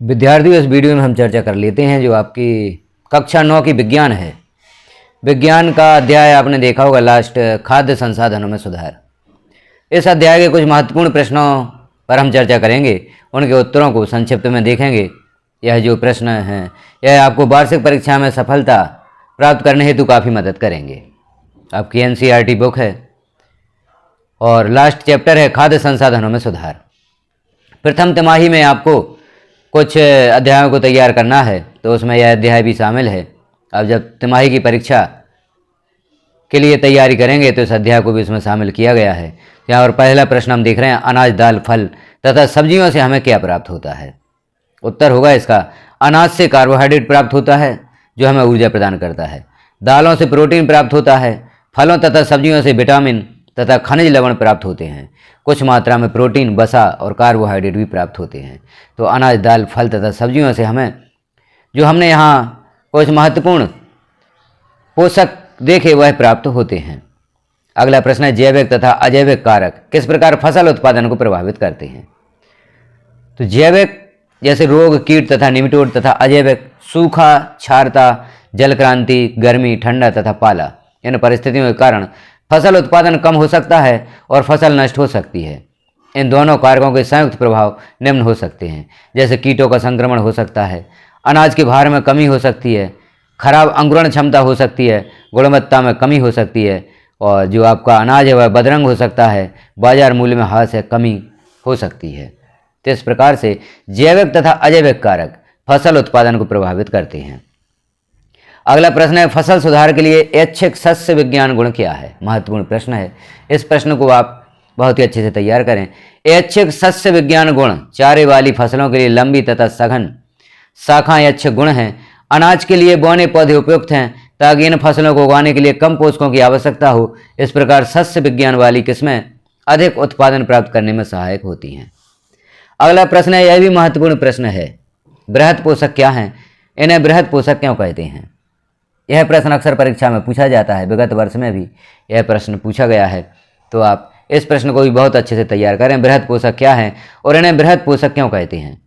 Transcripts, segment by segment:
विद्यार्थियों, इस वीडियो में हम चर्चा कर लेते हैं जो आपकी कक्षा 9 की विज्ञान है। विज्ञान का अध्याय आपने देखा होगा लास्ट, खाद्य संसाधनों में सुधार। इस अध्याय के कुछ महत्वपूर्ण प्रश्नों पर हम चर्चा करेंगे, उनके उत्तरों को संक्षिप्त में देखेंगे। यह जो प्रश्न हैं यह आपको वार्षिक परीक्षा में सफलता प्राप्त करने हेतु काफ़ी मदद करेंगे। आपकी NCERT बुक है और लास्ट चैप्टर है खाद्य संसाधनों में सुधार। प्रथम तिमाही में आपको कुछ अध्यायों को तैयार करना है, तो उसमें यह अध्याय भी शामिल है। अब जब तिमाही की परीक्षा के लिए तैयारी करेंगे तो इस अध्याय को भी इसमें शामिल किया गया है। यहाँ पर पहला प्रश्न हम देख रहे हैं, अनाज, दाल, फल तथा सब्जियों से हमें क्या प्राप्त होता है। उत्तर होगा इसका, अनाज से कार्बोहाइड्रेट प्राप्त होता है जो हमें ऊर्जा प्रदान करता है। दालों से प्रोटीन प्राप्त होता है। फलों तथा सब्जियों से विटामिन तथा खनिज लवण प्राप्त होते हैं। कुछ मात्रा में प्रोटीन, वसा और कार्बोहाइड्रेट भी प्राप्त होते हैं। तो अनाज, दाल, फल तथा सब्जियों से हमें जो हमने यहाँ कुछ महत्वपूर्ण पोषक देखे वह प्राप्त होते हैं। अगला प्रश्न है, जैविक तथा अजैविक कारक किस प्रकार फसल उत्पादन को प्रभावित करते हैं। तो जैविक जैसे रोग, कीट तथा निमिटोड तथा अजैविक सूखा, क्षारता, जलक्रांति, गर्मी, ठंडा तथा पाला। इन परिस्थितियों के कारण फसल उत्पादन कम हो सकता है और फसल नष्ट हो सकती है। इन दोनों कारकों के संयुक्त प्रभाव निम्न हो सकते हैं, जैसे कीटों का संक्रमण हो सकता है, अनाज के भार में कमी हो सकती है, खराब अंकुरण क्षमता हो सकती है, गुणवत्ता में कमी हो सकती है, और जो आपका अनाज है वह बदरंग हो सकता है, बाजार मूल्य में हाथ से कमी हो सकती है। तो इस प्रकार से जैविक तथा अजैविक कारक फसल उत्पादन को प्रभावित करते हैं। अगला प्रश्न है, फसल सुधार के लिए ऐच्छिक सस्य विज्ञान गुण क्या है। महत्वपूर्ण प्रश्न है, इस प्रश्न को आप बहुत ही अच्छे से तैयार करें। ऐच्छिक सस्य विज्ञान गुण चारे वाली फसलों के लिए लंबी तथा सघन शाखाएं अच्छे गुण हैं। अनाज के लिए बौने पौधे उपयुक्त हैं ताकि इन फसलों को उगाने के लिए कम पोषकों की आवश्यकता हो। इस प्रकार सस्य विज्ञान वाली किस्में अधिक उत्पादन प्राप्त करने में सहायक होती हैं। अगला प्रश्न है, यह भी महत्वपूर्ण प्रश्न है, बृहद पोषक क्या हैं, इन्हें बृहद पोषक क्यों कहते हैं। यह प्रश्न अक्सर परीक्षा में पूछा जाता है, विगत वर्ष में भी यह प्रश्न पूछा गया है, तो आप इस प्रश्न को भी बहुत अच्छे से तैयार करें। बृहद पोषक क्या हैं और इन्हें बृहद पोषक क्यों कहते हैं।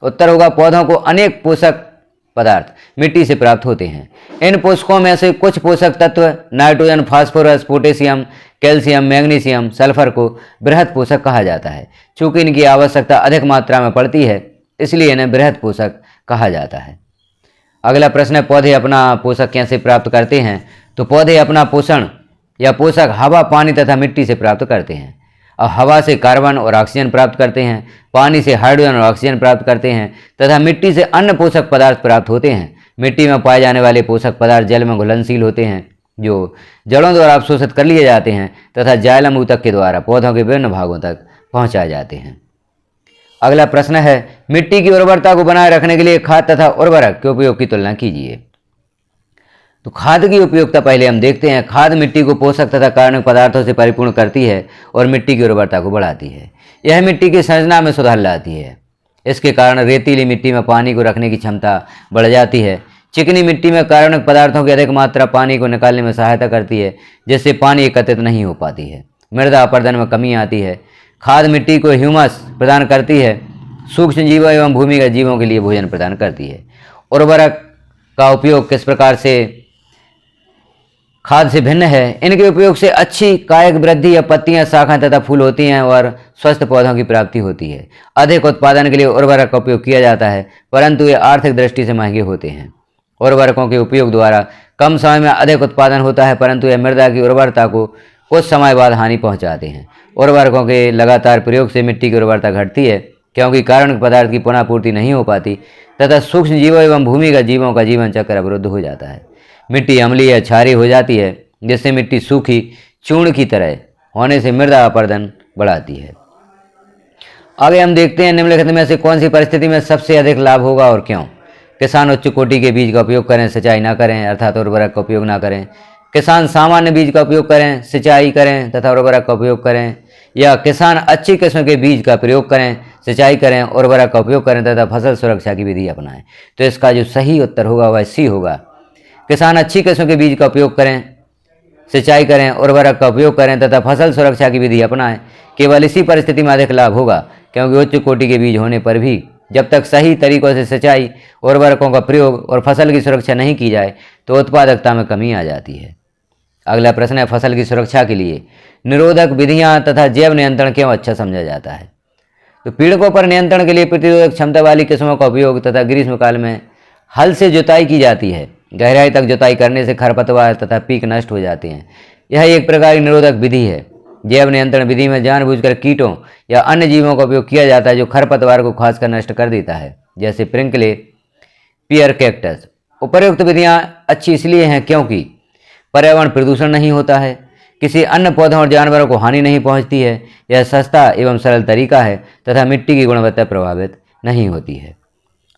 उत्तर होगा, पौधों को अनेक पोषक पदार्थ मिट्टी से प्राप्त होते हैं। इन पोषकों में से कुछ पोषक तत्व nitrogen, phosphorus, potassium, calcium, magnesium, sulphur को बृहद पोषक कहा जाता है। चूँकि इनकी आवश्यकता अधिक मात्रा में पड़ती है इसलिए इन्हें बृहद पोषक कहा जाता है। अगला प्रश्न है, पौधे अपना पोषक कैसे प्राप्त करते हैं। तो पौधे अपना पोषण या पोषक हवा, पानी तथा मिट्टी से प्राप्त करते हैं। अब हवा से कार्बन और ऑक्सीजन प्राप्त करते हैं, पानी से हाइड्रोजन और ऑक्सीजन प्राप्त करते हैं तथा मिट्टी से अन्य पोषक पदार्थ प्राप्त होते हैं। मिट्टी में पाए जाने वाले पोषक पदार्थ जल में घुलनशील होते हैं जो जड़ों द्वारा अवशोषित कर लिए जाते हैं तथा जाइलम ऊतक के द्वारा पौधों के विभिन्न भागों तक पहुँचाए जाते हैं। अगला प्रश्न है, मिट्टी की उर्वरता को बनाए रखने के लिए खाद तथा उर्वरक के उपयोग की तुलना कीजिए। तो खाद की उपयोगिता पहले हम देखते हैं। खाद मिट्टी को पोषक तथा कार्बनिक पदार्थों से परिपूर्ण करती है और मिट्टी की उर्वरता को बढ़ाती है। यह मिट्टी की संरचना में सुधार लाती है। इसके कारण रेतीली मिट्टी में पानी को रखने की क्षमता बढ़ जाती है। चिकनी मिट्टी में कार्बनिक पदार्थों की अधिक मात्रा पानी को निकालने में सहायता करती है, जिससे पानी एकत्रित नहीं हो पाती है। मृदा अपरदन में कमी आती है। खाद मिट्टी को ह्यूमस प्रदान करती है। सूक्ष्म जीवों एवं भूमिगत जीवों के लिए भोजन प्रदान करती है। उर्वरक का उपयोग किस प्रकार से खाद से भिन्न है। इनके उपयोग से अच्छी कायिक वृद्धि या पत्तियां, शाखाएं तथा फूल होती हैं और स्वस्थ पौधों की प्राप्ति होती है। अधिक उत्पादन के लिए उर्वरक का उपयोग किया जाता है, परंतु ये आर्थिक दृष्टि से महंगे होते हैं। उर्वरकों के उपयोग द्वारा कम समय में अधिक उत्पादन होता है, परंतु यह मृदा की उर्वरता को कुछ समय बाद हानि पहुंचाते हैं। उर्वरकों के लगातार प्रयोग से मिट्टी की उर्वरता घटती है, क्योंकि कार्बनिक पदार्थ की पुनः पूर्ति नहीं हो पाती तथा सूक्ष्म जीवों एवं भूमिगत जीवों का जीवन चक्र अवरुद्ध हो जाता है। मिट्टी अम्लीय या क्षारीय हो जाती है, जिससे मिट्टी सूखी चूर्ण की तरह होने से मृदा अपरदन बढ़ाती है। आगे हम देखते हैं, निम्नलिखित में से कौन सी परिस्थिति में सबसे अधिक लाभ होगा और क्यों। किसान उच्च कोटि के बीज का उपयोग करें, सिंचाई ना करें अर्थात उर्वरक का उपयोग ना करें। किसान सामान्य बीज का उपयोग करें, सिंचाई करें तथा उर्वरक का उपयोग करें, या किसान अच्छी किस्म के बीज का प्रयोग करें, सिंचाई करें, उर्वरक का उपयोग करें तथा फसल सुरक्षा की विधि अपनाएं। तो इसका जो सही उत्तर होगा वह सी होगा। किसान अच्छी किस्म के बीज का उपयोग करें, सिंचाई करें, उर्वरक का उपयोग करें तथा फसल सुरक्षा की विधि अपनाएं। केवल इसी परिस्थिति में अधिक लाभ होगा, क्योंकि उच्च कोटि के बीज होने पर भी जब तक सही तरीकों से सिंचाई, उर्वरकों का प्रयोग और फसल की सुरक्षा नहीं की जाए तो उत्पादकता में कमी आ जाती है। अगला प्रश्न है, फसल की सुरक्षा के लिए निरोधक विधियां तथा जैव नियंत्रण क्यों अच्छा समझा जाता है? तो पीड़कों पर नियंत्रण के लिए प्रतिरोधक क्षमता वाली किस्मों का उपयोग तथा ग्रीष्मकाल में हल से जुताई की जाती है। गहराई तक जुताई करने से खरपतवार तथा पीक नष्ट हो जाते हैं। यह एक प्रकार की निरोधक विधि है। जैव नियंत्रण विधि में जानबूझकर कीटों या अन्य जीवों का उपयोग किया जाता है जो खरपतवार को खासकर नष्ट कर देता है, जैसे प्रिंकले, पियर कैक्टस। उपर्युक्त विधियां अच्छी इसलिए हैं क्योंकि पर्यावरण प्रदूषण नहीं होता है, किसी अन्य पौधों और जानवरों को हानि नहीं पहुंचती है, यह सस्ता एवं सरल तरीका है तथा मिट्टी की गुणवत्ता प्रभावित नहीं होती है।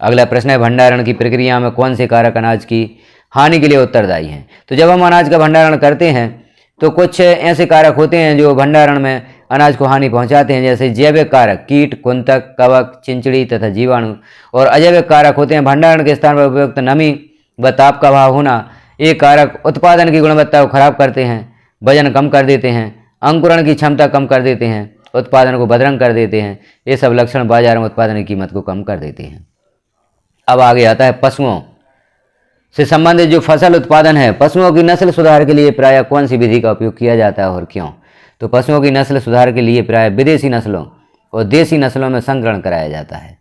अगला प्रश्न है, भंडारण की प्रक्रिया में कौन से कारक अनाज की हानि के लिए उत्तरदायी हैं? तो जब हम अनाज का भंडारण करते हैं तो कुछ ऐसे कारक होते हैं जो भंडारण में अनाज को हानि पहुंचाते हैं, जैसे जैविक कारक कीट, कुंतक, कवक, चिंचड़ी तथा जीवाणु, और अजैविक कारक होते हैं भंडारण के स्थान पर उपयुक्त नमी व ताप का अभाव होना। ये कारक उत्पादन की गुणवत्ता को खराब करते हैं, वजन कम कर देते हैं, अंकुरण की क्षमता कम कर देते हैं, उत्पादन को बदरंग कर देते हैं। ये सब लक्षण बाजार में उत्पादन की कीमत को कम कर देते हैं। अब आगे आता है पशुओं से संबंधित जो फसल उत्पादन है। पशुओं की नस्ल सुधार के लिए प्रायः कौन सी विधि का उपयोग किया जाता है और क्यों? तो पशुओं की नस्ल सुधार के लिए प्रायः विदेशी नस्लों और देसी नस्लों में संकरण कराया जाता है,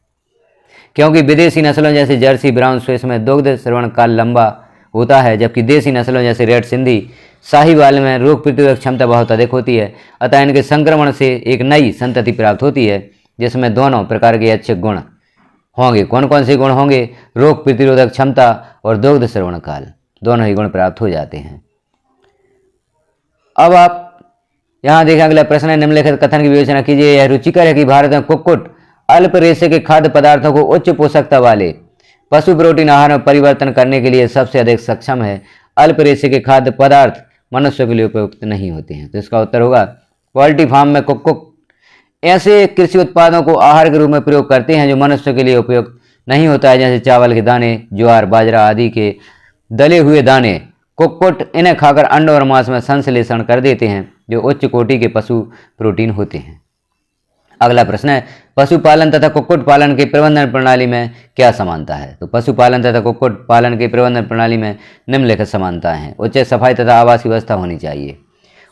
क्योंकि विदेशी नस्लों जैसे जर्सी, ब्राउन स्विस में दुग्ध श्रवण काल लंबा होता है, जबकि देसी नस्लों जैसे रेड सिंधी, साहीवाल में रोग प्रतिरोधक क्षमता बहुत अधिक होती है। अतः इनके संक्रमण से एक नई संतति प्राप्त होती है जिसमें दोनों प्रकार के अच्छे गुण होंगे। कौन कौन से गुण होंगे? रोग प्रतिरोधक क्षमता और दुग्ध श्रवण काल, दोनों ही गुण प्राप्त हो जाते हैं। अब आप यहाँ देखें, अगला प्रश्न है, निम्नलिखित कथन की विवेचना कीजिए। यह रुचिकर है कि भारत में कुक्कुट अल्प रेशे के खाद्य पदार्थों को उच्च पोषकता वाले पशु प्रोटीन आहार में परिवर्तन करने के लिए सबसे अधिक सक्षम है। अल्प रेशे के खाद्य पदार्थ मनुष्य के लिए उपयुक्त नहीं होते हैं। तो इसका उत्तर होगा, पोल्ट्री फार्म में कुक्कुट ऐसे कृषि उत्पादों को आहार के रूप में प्रयोग करते हैं जो मनुष्य के लिए उपयुक्त नहीं होता है, जैसे चावल के दाने, ज्वार, बाजरा आदि के दले हुए दाने। कुक्कुट इन्हें खाकर अंडों और मांस में संश्लेषण कर देते हैं जो उच्च कोटि के पशु प्रोटीन होते हैं। अगला प्रश्न है, पशुपालन तथा कुक्कुट पालन के प्रबंधन प्रणाली में क्या समानता है? तो पशुपालन तथा कुक्कुट पालन के प्रबंधन प्रणाली में निम्नलिखित समानताएं हैं। उच्च सफाई तथा आवास की व्यवस्था होनी चाहिए,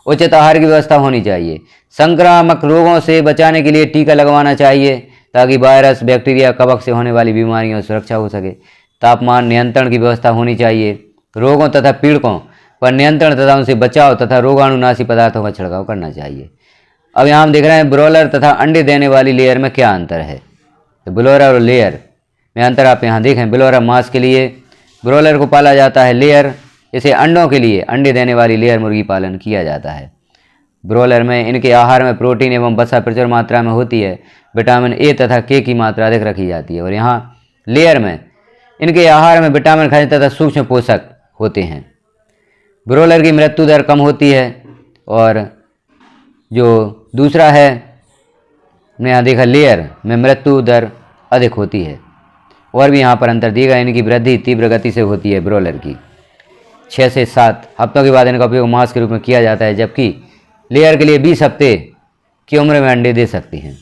उचित आहार की व्यवस्था होनी चाहिए, संक्रामक रोगों से बचाने के लिए टीका लगवाना चाहिए ताकि वायरस, बैक्टीरिया, कवक से होने वाली बीमारियों से सुरक्षा हो सके। तापमान नियंत्रण की व्यवस्था होनी चाहिए, रोगों तथा पीड़कों पर नियंत्रण तथा उनसे बचाव तथा रोगाणुनाशी पदार्थों का छिड़काव करना चाहिए। अब यहाँ हम देख रहे हैं ब्रॉयलर तथा अंडे देने वाली लेयर में क्या अंतर है। तो ब्रॉयलर और लेयर में अंतर आप यहाँ देखें। ब्रॉयलर मांस के लिए ब्रॉयलर को पाला जाता है, लेयर इसे अंडों के लिए अंडे देने वाली लेयर मुर्गी पालन किया जाता है। ब्रॉयलर में इनके आहार में प्रोटीन एवं वसा प्रचुर मात्रा में होती है, विटामिन ए तथा के की मात्रा अधिक रखी जाती है, और यहाँ लेयर में इनके आहार में विटामिन, खनिज तथा सूक्ष्म पोषक होते हैं। ब्रॉयलर की मृत्यु दर कम होती है, और जो दूसरा है हमने यहाँ देखा लेयर में मृत्यु दर अधिक होती है। और भी यहाँ पर अंतर दिया गया, इनकी वृद्धि तीव्र गति से होती है। ब्रॉयलर की 6 से 7 हफ्तों के बाद इनका उपयोग मांस के रूप में किया जाता है, जबकि लेयर के लिए 20 हफ्ते की उम्र में अंडे दे सकती हैं।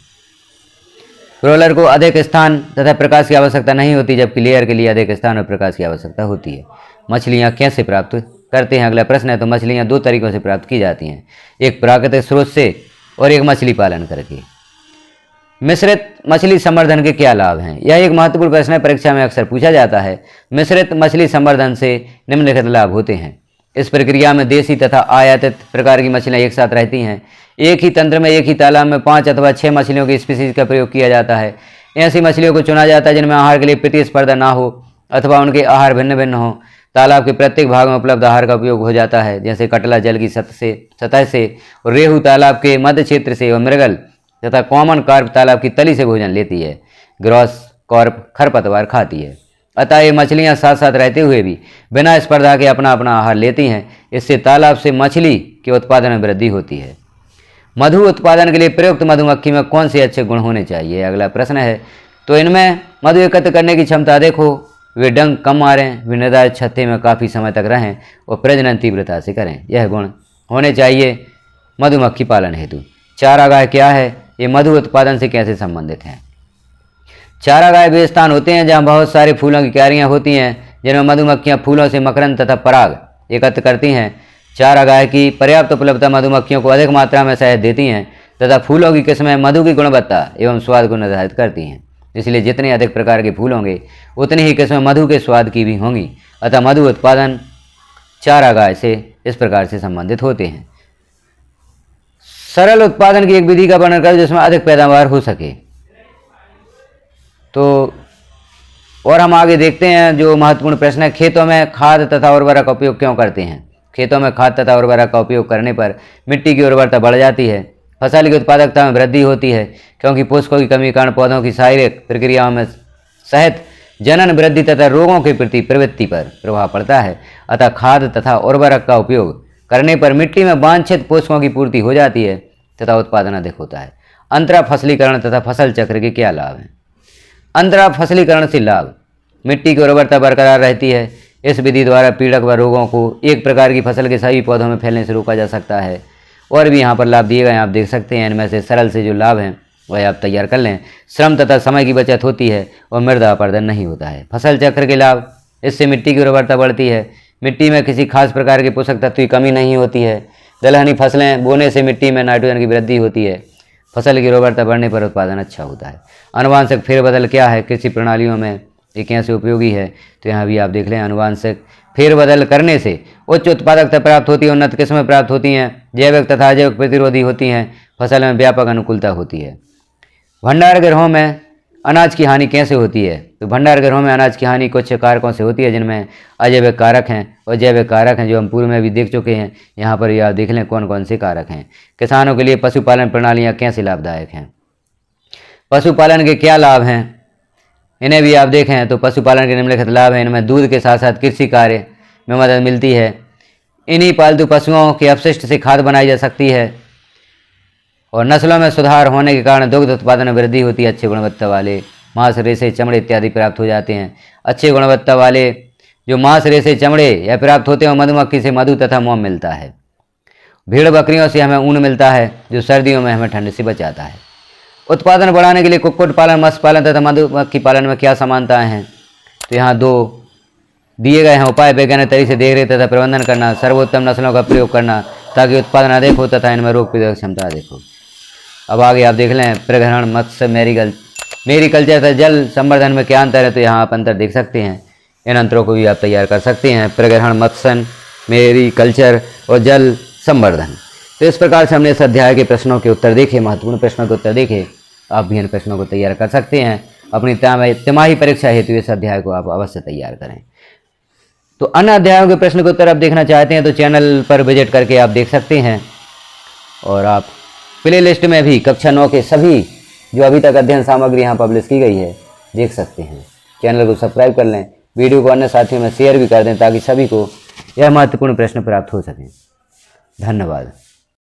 ब्रॉयलर को अधिक स्थान तथा प्रकाश की आवश्यकता नहीं होती, जबकि लेयर के लिए अधिक स्थान और प्रकाश की आवश्यकता होती है। मछलियाँ कैसे प्राप्त करते हैं? अगला प्रश्न है। तो मछलियाँ 2 तरीकों से प्राप्त की जाती हैं, एक प्राकृतिक स्रोत से और एक मछली पालन करके। मिश्रित मछली संवर्धन के क्या लाभ हैं? यह एक महत्वपूर्ण प्रश्न है, परीक्षा में अक्सर पूछा जाता है। मिश्रित मछली संवर्धन से निम्नलिखित लाभ होते हैं। इस प्रक्रिया में देसी तथा आयातित प्रकार की मछलियाँ एक साथ रहती हैं। एक ही तंत्र में एक ही तालाब में 5 अथवा 6 मछलियों की स्पीसीज का प्रयोग किया जाता है। ऐसी मछलियों को चुना जाता है जिनमें आहार के लिए प्रतिस्पर्धा ना हो अथवा उनके आहार भिन्न भिन्न हो। तालाब के प्रत्येक भाग में उपलब्ध आहार का उपयोग हो जाता है, जैसे कटला जल की सतह से, और रेहू तालाब के मध्य क्षेत्र से, और मृगल तथा कॉमन कार्प तालाब की तली से भोजन लेती है। ग्रॉस कार्प खरपतवार खाती है। अतः ये मछलियाँ साथ साथ रहते हुए भी बिना स्पर्धा के अपना अपना आहार लेती हैं। इससे तालाब से मछली के उत्पादन में वृद्धि होती है। मधु उत्पादन के लिए प्रयुक्त मधुमक्खी में कौन से अच्छे गुण होने चाहिए? अगला प्रश्न है। तो इनमें मधु एकत्र करने की क्षमता अधिक हो, वे डंक कम मारें, वे निर्धारित छत्ते में काफ़ी समय तक रहें और प्रजनन तीव्रता से करें। यह गुण होने चाहिए मधुमक्खी पालन हेतु। चारागाह क्या है? ये मधु उत्पादन से कैसे संबंधित हैं? चारागाह वे स्थान होते हैं जहाँ बहुत सारे फूलों की क्यारियाँ होती हैं जिनमें मधुमक्खियाँ फूलों से मकरंद तथा पराग एकत्र करती हैं। चारागाह की पर्याप्त उपलब्धता मधुमक्खियों को अधिक मात्रा में शहद देती हैं तथा फूलों की किस्में मधु की गुणवत्ता एवं स्वाद को निर्धारित करती हैं। इसलिए जितने अधिक प्रकार के फूल होंगे उतनी ही किस्में मधु के स्वाद की भी होंगी। अतः मधु उत्पादन चारागाह से इस प्रकार से संबंधित होते हैं। सरल उत्पादन की एक विधि का वर्णन करें जिसमें अधिक पैदावार हो सके। तो और हम आगे देखते हैं जो महत्वपूर्ण प्रश्न है, खेतों में खाद तथा उर्वरक का उपयोग क्यों करते हैं। खेतों में खाद तथा उर्वरक का उपयोग करने पर मिट्टी की उर्वरता बढ़ जाती है, फसल की उत्पादकता में वृद्धि होती है क्योंकि पोषकों की कमी के कारण पौधों की शारीरिक प्रक्रियाओं में सहित जनन वृद्धि तथा रोगों के प्रति प्रवृत्ति पर प्रभाव पड़ता है। अतः खाद तथा उर्वरक का उपयोग करने पर मिट्टी में वांछित पोषकों की पूर्ति हो जाती है तथा उत्पादन अधिक होता है। अंतरा फसलीकरण तथा फसल चक्र के क्या लाभ हैं। अंतरा फसलीकरण से लाभ, मिट्टी की उर्वरता बरकरार रहती है। इस विधि द्वारा पीड़क व रोगों को एक प्रकार की फसल के सभी पौधों में फैलने से रोका जा सकता है। और भी यहाँ पर लाभ दिए गए हैं, आप देख सकते हैं। इनमें से सरल से जो लाभ हैं वह आप तैयार कर लें। श्रम तथा समय की बचत होती है और मृदा अपरदन नहीं होता है। फसल चक्र के लाभ, इससे मिट्टी की उर्वरता बढ़ती है, मिट्टी में किसी खास प्रकार के पोषक तत्व की कमी नहीं होती है। दलहनी फसलें बोने से मिट्टी में नाइट्रोजन की वृद्धि होती है, फसल की उर्वरता बढ़ने पर उत्पादन अच्छा होता है। अनुवांशिक फेरबदल क्या है, कृषि प्रणालियों में ये कैसे उपयोगी है, तो यहाँ भी आप देख लें। अनुवांशिक फेरबदल करने से उच्च उत्पादकता प्राप्त होती है, उन्नत किस्में प्राप्त होती हैं, जैविक तथा अजैविक प्रतिरोधी होती हैं, फसल में व्यापक अनुकूलता होती है। भंडार गृहों में अनाज की हानि कैसे होती है, तो भंडार गृहों में अनाज की हानि कुछ कारकों से होती है जिनमें अजैविक कारक हैं और जैविक कारक हैं, जो हम पूर्व में भी देख चुके हैं। यहाँ पर आप देख लें कौन कौन से कारक हैं। किसानों के लिए पशुपालन प्रणालियाँ कैसे लाभदायक हैं, पशुपालन के क्या लाभ हैं, इन्हें भी आप देखें तो पशुपालन के निम्नलिखित लाभ हैं। इनमें दूध के साथ साथ कृषि कार्य में मदद मिलती है। इन्हीं पालतू पशुओं के अपशिष्ट से खाद बनाई जा सकती है और नस्लों में सुधार होने के कारण दुग्ध उत्पादन में वृद्धि होती है। अच्छी गुणवत्ता वाले मांस, रेशे, चमड़े इत्यादि प्राप्त हो जाते हैं। अच्छी गुणवत्ता वाले जो मांस, रेशे, चमड़े या प्राप्त होते हैं मधुमक्खी से मधु तथा मोम मिलता है। भेड़ बकरियों से हमें ऊन मिलता है जो सर्दियों में हमें ठंड से बचाता है। उत्पादन बढ़ाने के लिए कुक्कुट पालन, मत्स्य पालन तथा मधुमक्खी पालन में क्या समानताएं हैं, तो यहाँ दो दिए गए हैं उपाय। वैज्ञानिक तरीके से देखरेख तथा प्रबंधन करना, सर्वोत्तम नस्लों का प्रयोग करना ताकि उत्पादन अधिक हो तथा इनमें रोग प्रतिरोधक क्षमता अधिक हो। अब आगे आप देख लें प्रग्रहण, मत्स्य, मेरीकल्चर तथा जल संवर्धन में क्या अंतर है, तो यहाँ आप अंतर देख सकते हैं। इन अंतरों को भी आप तैयार कर सकते हैं। प्रग्रहण, मत्स्य, मेरीकल्चर और जल संवर्धन। तो इस प्रकार से हमने इस अध्याय के प्रश्नों के उत्तर देखे, महत्वपूर्ण प्रश्नों के उत्तर देखे। आप भी इन प्रश्नों को तैयार कर सकते हैं। अपनी तिमाही परीक्षा हेतु इस अध्याय को आप अवश्य तैयार करें। तो अन्य अध्यायों के प्रश्न के उत्तर आप देखना चाहते हैं तो चैनल पर विजिट करके आप देख सकते हैं। और आप प्ले लिस्ट में भी कक्षा 9 के सभी जो अभी तक अध्ययन सामग्री यहाँ पब्लिश की गई है देख सकते हैं। चैनल को सब्सक्राइब कर लें, वीडियो को अन्य साथियों में शेयर भी कर दें ताकि सभी को यह महत्वपूर्ण प्रश्न प्राप्त हो सकें। धन्यवाद।